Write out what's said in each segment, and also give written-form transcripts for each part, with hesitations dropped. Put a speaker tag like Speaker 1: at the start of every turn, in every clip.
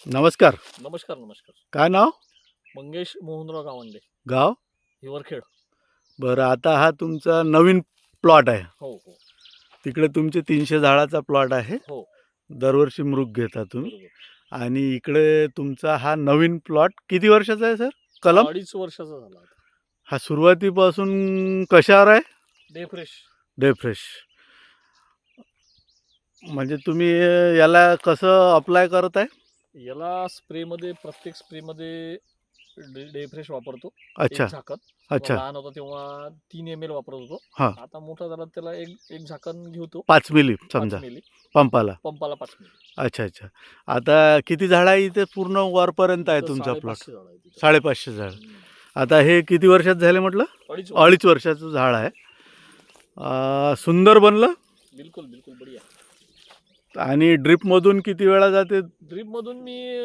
Speaker 1: नमस्कार.
Speaker 2: नमस्कार नमस्कार.
Speaker 1: काय नाव?
Speaker 2: मंगेश मोहनराव गावंडे,
Speaker 1: गाव?
Speaker 2: हिवरखेड.
Speaker 1: बरं, आता हा तुमचा नवीन प्लॉट आहे.
Speaker 2: हो हो
Speaker 1: तिकडे तुमचे 300 झाडाचा प्लॉट आहे.
Speaker 2: हो,
Speaker 1: दरवर्षी मृग घेता तुम्ही.
Speaker 2: बरोबर.
Speaker 1: आणि इकडे तुमचा हा नवीन प्लॉट किती वर्षाचा आहे सर? कलम?
Speaker 2: 2.5 वर्षाचा झाला आता.
Speaker 1: हा सुरुवातीपासून कशावर आहे?
Speaker 2: Day fresh.
Speaker 1: Day fresh. म्हणजे तुम्ही याला कसं अप्लाय करत आहे?
Speaker 2: याला स्प्रेमध्ये, प्रत्येक स्प्रेमध्ये डे फ्रेश वापरतो.
Speaker 1: अच्छा.
Speaker 2: एक झाकण.
Speaker 1: अच्छा.
Speaker 2: लहान होता तेव्हा 3 ml वापरत होतो.
Speaker 1: हां.
Speaker 2: आता मोठा झाला त्याला एक झाकण घेतो.
Speaker 1: 5 मिली
Speaker 2: 5
Speaker 1: समजा
Speaker 2: मिली
Speaker 1: पंपाला.
Speaker 2: पंपाला 5 मिली.
Speaker 1: अच्छा अच्छा. आता किती झाड आहे इथे? पूर्ण वरपर्यंत आहे
Speaker 2: इथं
Speaker 1: तुमचा प्लॉट?
Speaker 2: 550 झाड आहे तिथं.
Speaker 1: 550 झाड.
Speaker 2: हम्म.
Speaker 1: आता हे किती वर्षात झाले म्हटलं?
Speaker 2: 2.5
Speaker 1: 2.5 वर्षाचं झाड आहे. सुंदर बनलं.
Speaker 2: बिलकुल बिलकुल बढिया.
Speaker 1: आणि ड्रिपमधून किती वेळा जाते?
Speaker 2: ड्रीप मधून मी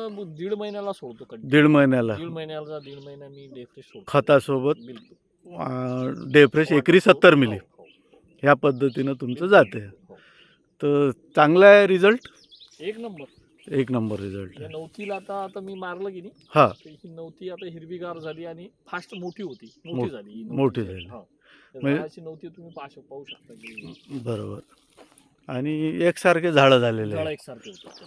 Speaker 2: 1.5 महिन्याला सोडतो.
Speaker 1: दीड महिन्याला
Speaker 2: 1.5 महिना मी डे फ्रेश सोडतो.
Speaker 1: खतासोबत
Speaker 2: बिलकुल.
Speaker 1: डे फ्रेश एकरी 70 मिली
Speaker 2: हो, हो.
Speaker 1: ह्या पद्धतीनं तुमचं
Speaker 2: बिलकुल,
Speaker 1: जाते.
Speaker 2: हो.
Speaker 1: तर चांगला आहे रिझल्ट.
Speaker 2: एक नंबर.
Speaker 1: एक नंबर रिझल्ट
Speaker 2: या
Speaker 1: आहे.
Speaker 2: नवतीला आता मी मारलं की नाही,
Speaker 1: हां.
Speaker 2: तर ही नवती आता हिरवीगार झाली आणि फास्ट मोठी होती.
Speaker 1: मो-
Speaker 2: मोठी झाली ही नवती.
Speaker 1: मोठी झाली.
Speaker 2: हा. त्या
Speaker 1: म्हणजे-
Speaker 2: झाडाची नवती तुम्ही पाहू शकता की
Speaker 1: बरोबर. आणि एकसारखे झाडं झालेले
Speaker 2: झाडं
Speaker 1: आहे.
Speaker 2: एकसारखे होतात.